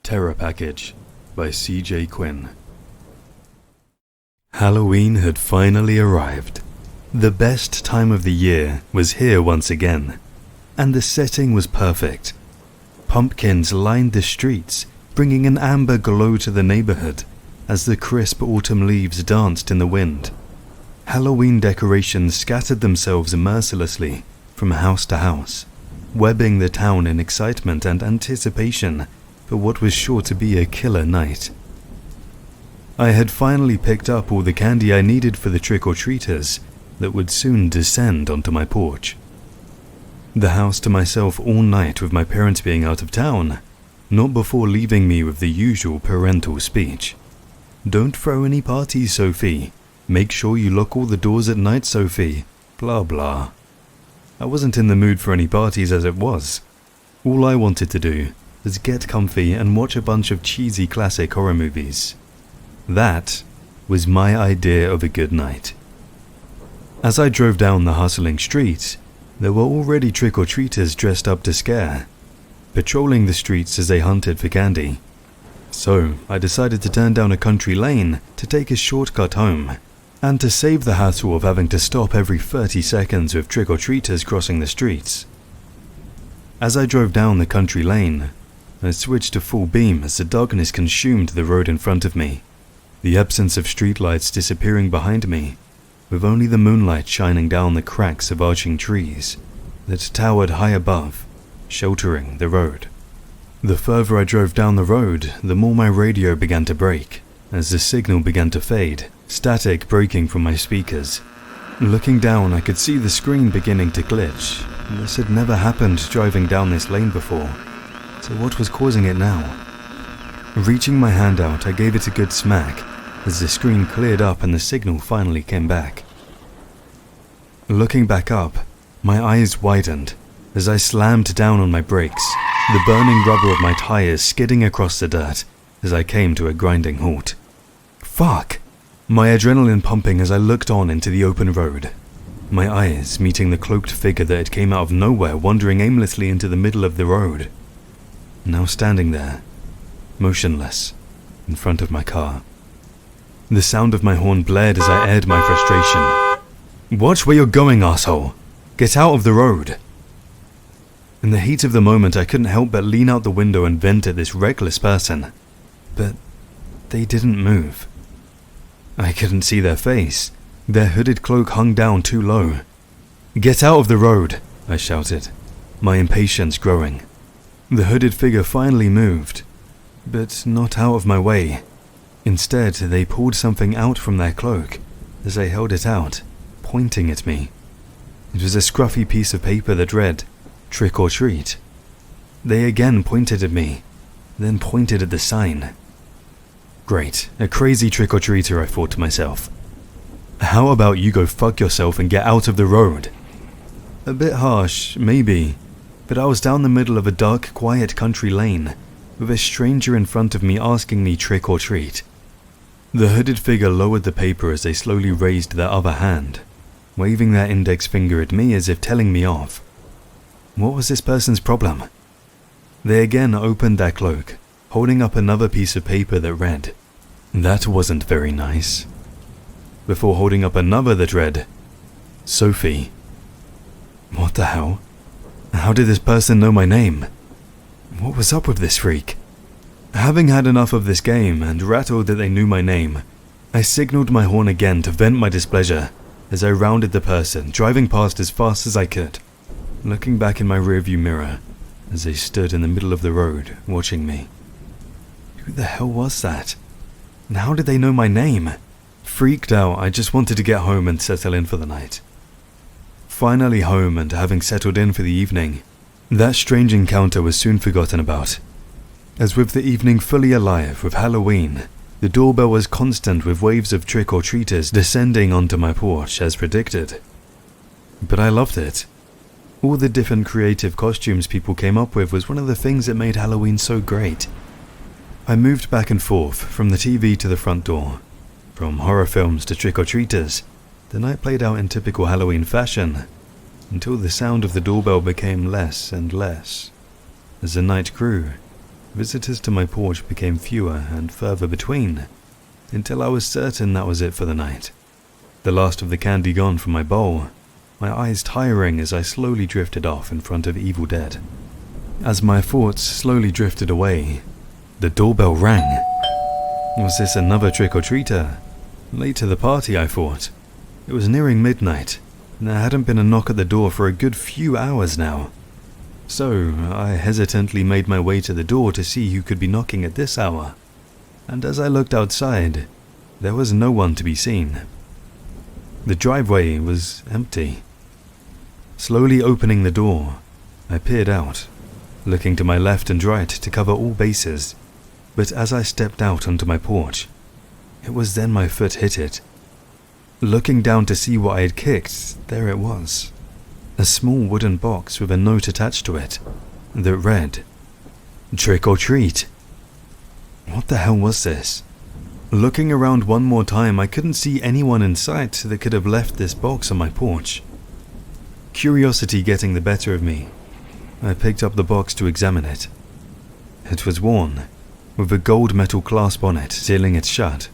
Terror Package by C.J. Quinn. Halloween had finally arrived. The best time of the year was here once again, and the setting was perfect. Pumpkins lined the streets, bringing an amber glow to the neighborhood as the crisp autumn leaves danced in the wind. Halloween decorations scattered themselves mercilessly from house to house, webbing the town in excitement and anticipation for what was sure to be a killer night. I had finally picked up all the candy I needed for the trick-or-treaters that would soon descend onto my porch. The house to myself all night with my parents being out of town, not before leaving me with the usual parental speech. "Don't throw any parties, Sophie. Make sure you lock all the doors at night, Sophie. Blah blah." I wasn't in the mood for any parties as it was. All I wanted to do was get comfy and watch a bunch of cheesy classic horror movies. That was my idea of a good night. As I drove down the hustling streets, there were already trick-or-treaters dressed up to scare, patrolling the streets as they hunted for candy. So I decided to turn down a country lane to take a shortcut home, and to save the hassle of having to stop every 30 seconds with trick-or-treaters crossing the streets. As I drove down the country lane, I switched to full beam as the darkness consumed the road in front of me, the absence of streetlights disappearing behind me, with only the moonlight shining down the cracks of arching trees that towered high above, sheltering the road. The further I drove down the road, the more my radio began to break, as the signal began to fade, static breaking from my speakers. Looking down, I could see the screen beginning to glitch. This had never happened driving down this lane before, so what was causing it now? Reaching my hand out, I gave it a good smack as the screen cleared up and the signal finally came back. Looking back up, my eyes widened as I slammed down on my brakes, the burning rubber of my tires skidding across the dirt as I came to a grinding halt. Fuck! My adrenaline pumping as I looked on into the open road, my eyes meeting the cloaked figure that had came out of nowhere wandering aimlessly into the middle of the road. Now standing there, motionless, in front of my car. The sound of my horn blared as I aired my frustration. "Watch where you're going, asshole! Get out of the road!" In the heat of the moment, I couldn't help but lean out the window and vent at this reckless person. But they didn't move. I couldn't see their face. Their hooded cloak hung down too low. "Get out of the road!" I shouted, my impatience growing. The hooded figure finally moved, but not out of my way. Instead, they pulled something out from their cloak as they held it out, pointing at me. It was a scruffy piece of paper that read, "Trick or treat." They again pointed at me, then pointed at the sign. Great, a crazy trick-or-treater, I thought to myself. How about you go fuck yourself and get out of the road? A bit harsh, maybe, but I was down the middle of a dark, quiet country lane, with a stranger in front of me asking me trick or treat. The hooded figure lowered the paper as they slowly raised their other hand, waving their index finger at me as if telling me off. What was this person's problem? They again opened their cloak, holding up another piece of paper that read, "That wasn't very nice," before holding up another that read, "Sophie." What the hell? How did this person know my name? What was up with this freak? Having had enough of this game and rattled that they knew my name, I signaled my horn again to vent my displeasure as I rounded the person, driving past as fast as I could, looking back in my rearview mirror as they stood in the middle of the road watching me. Who the hell was that? And how did they know my name? Freaked out, I just wanted to get home and settle in for the night. Finally home and having settled in for the evening, that strange encounter was soon forgotten about. As with the evening fully alive with Halloween, the doorbell was constant with waves of trick-or-treaters descending onto my porch as predicted. But I loved it. All the different creative costumes people came up with was one of the things that made Halloween so great. I moved back and forth from the TV to the front door, from horror films to trick-or-treaters. The night played out in typical Halloween fashion, until the sound of the doorbell became less and less. As the night grew, visitors to my porch became fewer and further between, until I was certain that was it for the night. The last of the candy gone from my bowl, my eyes tiring as I slowly drifted off in front of Evil Dead. As my thoughts slowly drifted away, the doorbell rang. Was this another trick-or-treater? Late to the party, I thought. It was nearing midnight, and there hadn't been a knock at the door for a good few hours now. So, I hesitantly made my way to the door to see who could be knocking at this hour. And as I looked outside, there was no one to be seen. The driveway was empty. Slowly opening the door, I peered out, looking to my left and right to cover all bases, but as I stepped out onto my porch, it was then my foot hit it. Looking down to see what I had kicked, there it was. A small wooden box with a note attached to it that read, "Trick or treat." What the hell was this? Looking around one more time, I couldn't see anyone in sight that could have left this box on my porch. Curiosity getting the better of me, I picked up the box to examine it. It was worn, with a gold metal clasp on it sealing it shut.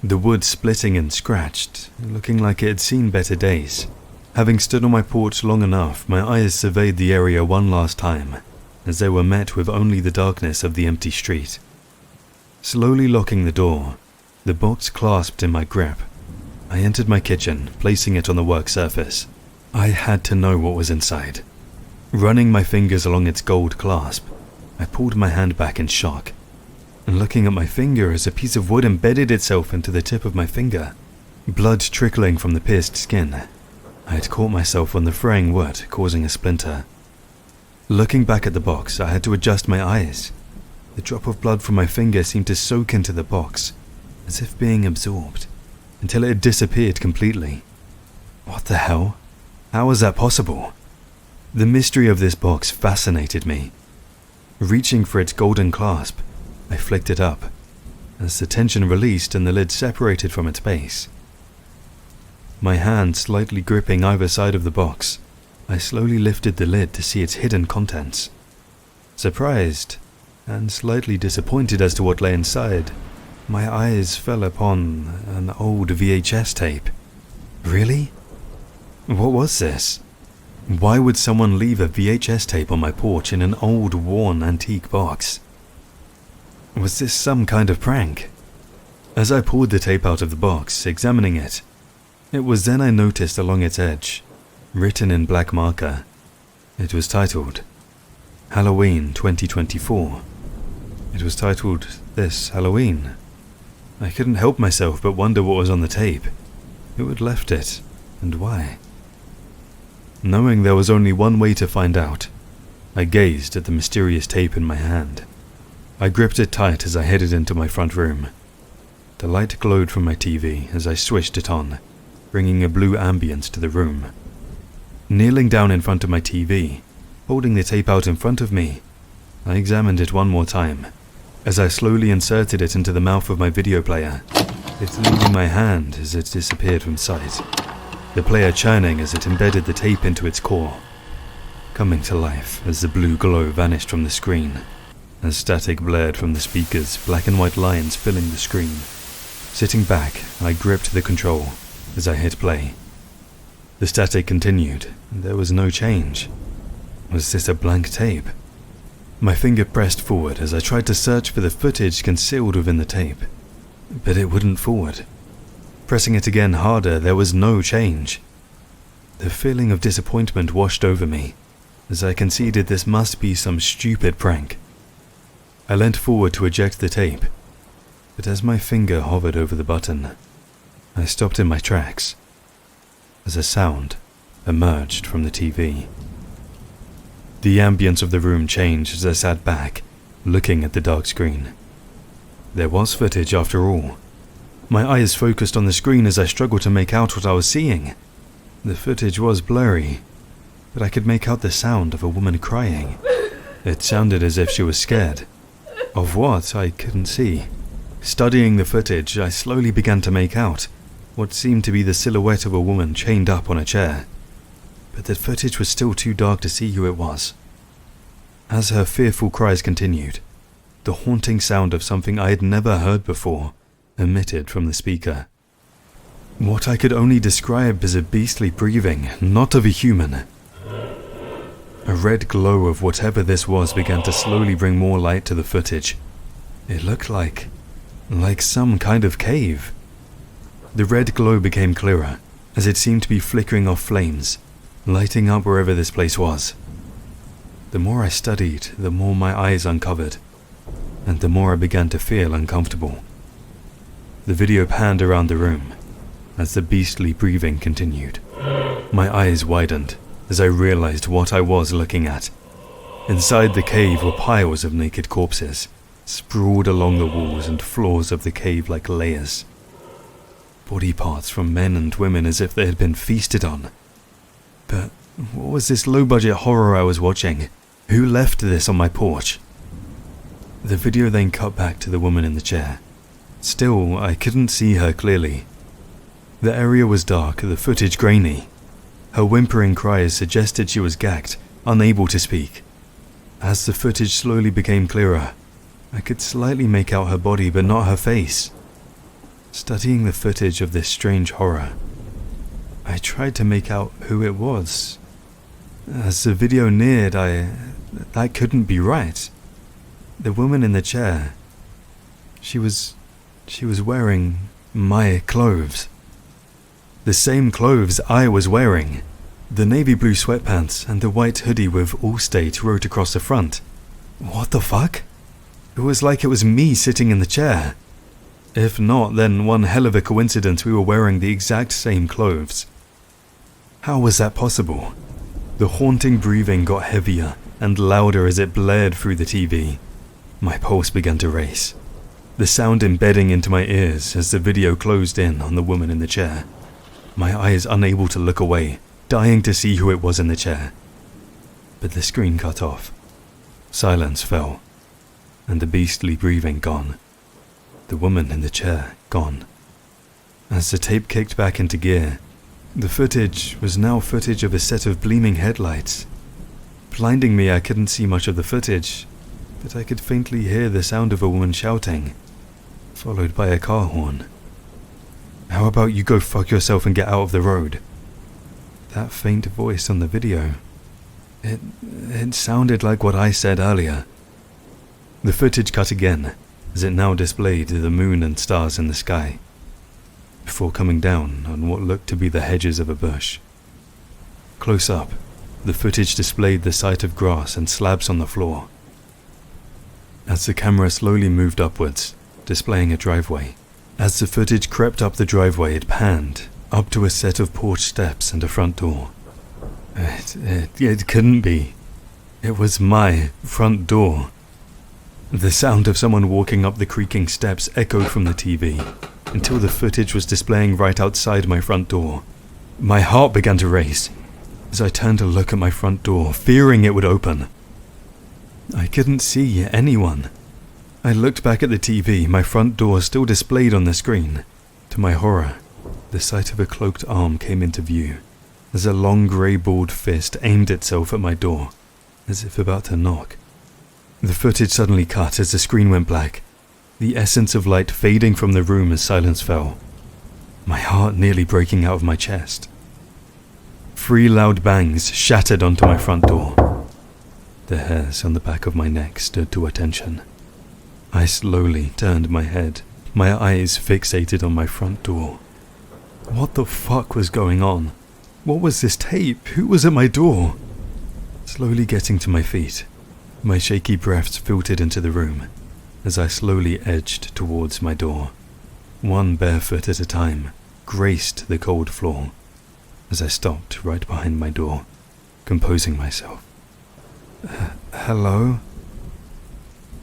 The wood splitting and scratched, looking like it had seen better days. Having stood on my porch long enough, my eyes surveyed the area one last time, as they were met with only the darkness of the empty street. Slowly locking the door, the box clasped in my grip, I entered my kitchen, placing it on the work surface. I had to know what was inside. Running my fingers along its gold clasp, I pulled my hand back in shock, and looking at my finger as a piece of wood embedded itself into the tip of my finger, blood trickling from the pierced skin. I had caught myself on the fraying wood, causing a splinter. Looking back at the box, I had to adjust my eyes. The drop of blood from my finger seemed to soak into the box, as if being absorbed, until it had disappeared completely. What the hell? How was that possible? The mystery of this box fascinated me. Reaching for its golden clasp, I flicked it up, as the tension released and the lid separated from its base. My hand slightly gripping either side of the box, I slowly lifted the lid to see its hidden contents. Surprised, and slightly disappointed as to what lay inside, my eyes fell upon an old VHS tape. Really? What was this? Why would someone leave a VHS tape on my porch in an old, worn, antique box? Was this some kind of prank? As I pulled the tape out of the box, examining it, it was then I noticed along its edge, written in black marker, it was titled, Halloween 2024. It was titled, This Halloween. I couldn't help myself but wonder what was on the tape, who had left it, and why. Knowing there was only one way to find out, I gazed at the mysterious tape in my hand. I gripped it tight as I headed into my front room. The light glowed from my TV as I switched it on, bringing a blue ambience to the room. Kneeling down in front of my TV, holding the tape out in front of me, I examined it one more time. As I slowly inserted it into the mouth of my video player, it leaving my hand as it disappeared from sight, the player churning as it embedded the tape into its core, coming to life as the blue glow vanished from the screen, as static blared from the speakers, black and white lines filling the screen. Sitting back, I gripped the control as I hit play. The static continued, and there was no change. Was this a blank tape? My finger pressed forward as I tried to search for the footage concealed within the tape, but it wouldn't forward. Pressing it again harder, there was no change. The feeling of disappointment washed over me, as I conceded this must be some stupid prank. I leant forward to eject the tape, but as my finger hovered over the button, I stopped in my tracks, as a sound emerged from the TV. The ambience of the room changed as I sat back, looking at the dark screen. There was footage after all. My eyes focused on the screen as I struggled to make out what I was seeing. The footage was blurry, but I could make out the sound of a woman crying. It sounded as if she was scared. Of what, I couldn't see. Studying the footage, I slowly began to make out what seemed to be the silhouette of a woman chained up on a chair, but the footage was still too dark to see who it was. As her fearful cries continued, the haunting sound of something I had never heard before emitted from the speaker. What I could only describe as a beastly breathing, not of a human. A red glow of whatever this was began to slowly bring more light to the footage. It looked like some kind of cave. The red glow became clearer, as it seemed to be flickering off flames, lighting up wherever this place was. The more I studied, the more my eyes uncovered, and the more I began to feel uncomfortable. The video panned around the room as the beastly breathing continued. My eyes widened as I realized what I was looking at. Inside the cave were piles of naked corpses, sprawled along the walls and floors of the cave like layers. Body parts from men and women as if they had been feasted on. But what was this low-budget horror I was watching? Who left this on my porch? The video then cut back to the woman in the chair. Still, I couldn't see her clearly. The area was dark, the footage grainy. Her whimpering cries suggested she was gagged, unable to speak. As the footage slowly became clearer, I could slightly make out her body but not her face. Studying the footage of this strange horror, I tried to make out who it was. As the video neared, that couldn't be right. The woman in the chair, she was wearing my clothes. The same clothes I was wearing. The navy blue sweatpants and the white hoodie with Allstate wrote across the front. What the fuck? It was like it was me sitting in the chair. If not, then one hell of a coincidence we were wearing the exact same clothes. How was that possible? The haunting breathing got heavier and louder as it blared through the TV. My pulse began to race, the sound embedding into my ears as the video closed in on the woman in the chair. My eyes unable to look away, dying to see who it was in the chair. But the screen cut off. Silence fell, and the beastly breathing gone. The woman in the chair gone. As the tape kicked back into gear, the footage was now footage of a set of gleaming headlights. Blinding me, I couldn't see much of the footage, but I could faintly hear the sound of a woman shouting, followed by a car horn. How about you go fuck yourself and get out of the road? That faint voice on the video, it sounded like what I said earlier. The footage cut again, as it now displayed the moon and stars in the sky, before coming down on what looked to be the hedges of a bush. Close up, the footage displayed the sight of grass and slabs on the floor. As the camera slowly moved upwards, displaying a driveway, as the footage crept up the driveway, it panned up to a set of porch steps and a front door. It couldn't be. It was my front door. The sound of someone walking up the creaking steps echoed from the TV, until the footage was displaying right outside my front door. My heart began to race as I turned to look at my front door, fearing it would open. I couldn't see anyone. I looked back at the TV, my front door still displayed on the screen. To my horror, the sight of a cloaked arm came into view, as a long grey balled fist aimed itself at my door, as if about to knock. The footage suddenly cut as the screen went black, the essence of light fading from the room as silence fell, my heart nearly breaking out of my chest. 3 loud bangs shattered onto my front door. The hairs on the back of my neck stood to attention. I slowly turned my head, my eyes fixated on my front door. What the fuck was going on? What was this tape? Who was at my door? Slowly getting to my feet, my shaky breaths filtered into the room as I slowly edged towards my door. One bare foot at a time graced the cold floor as I stopped right behind my door, composing myself. Hello?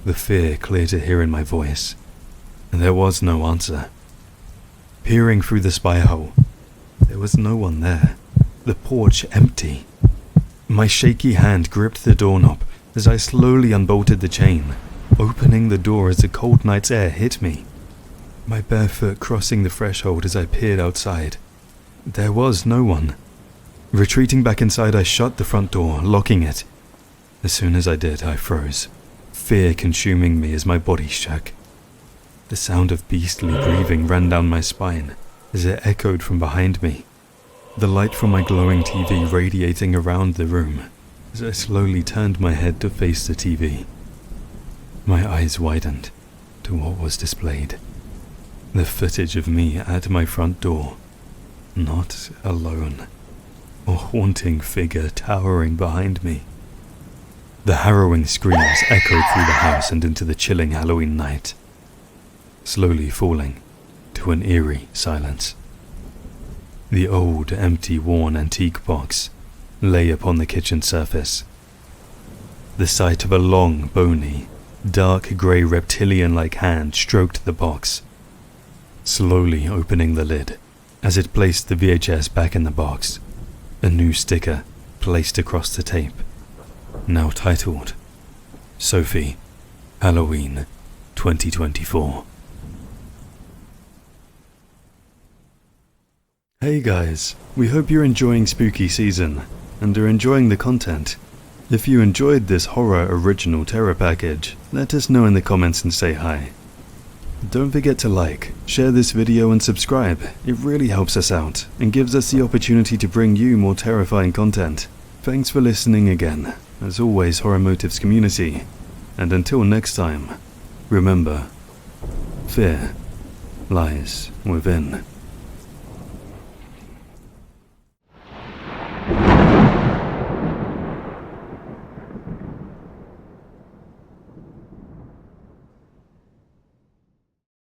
The fear clear to hear in my voice, and there was no answer. Peering through the spy hole, there was no one there, the porch empty. My shaky hand gripped the doorknob as I slowly unbolted the chain, opening the door as the cold night's air hit me. My bare foot crossing the threshold as I peered outside. There was no one. Retreating back inside, I shut the front door, locking it. As soon as I did, I froze, fear consuming me as my body shook. The sound of beastly breathing ran down my spine as it echoed from behind me, the light from my glowing TV radiating around the room as I slowly turned my head to face the TV. My eyes widened to what was displayed. The footage of me at my front door, not alone, a haunting figure towering behind me. The harrowing screams echoed through the house and into the chilling Halloween night, slowly falling to an eerie silence. The old, empty, worn antique box lay upon the kitchen surface. The sight of a long, bony, dark grey reptilian-like hand stroked the box, slowly opening the lid as it placed the VHS back in the box. A new sticker placed across the tape, now titled, Sophie, Halloween 2024. Hey guys, we hope you're enjoying spooky season and are enjoying the content. If you enjoyed this horror original terror package, let us know in the comments and say hi. Don't forget to like, share this video and subscribe. It really helps us out and gives us the opportunity to bring you more terrifying content. Thanks for listening again, as always, Horror Motives community. And until next time, remember, fear lies within.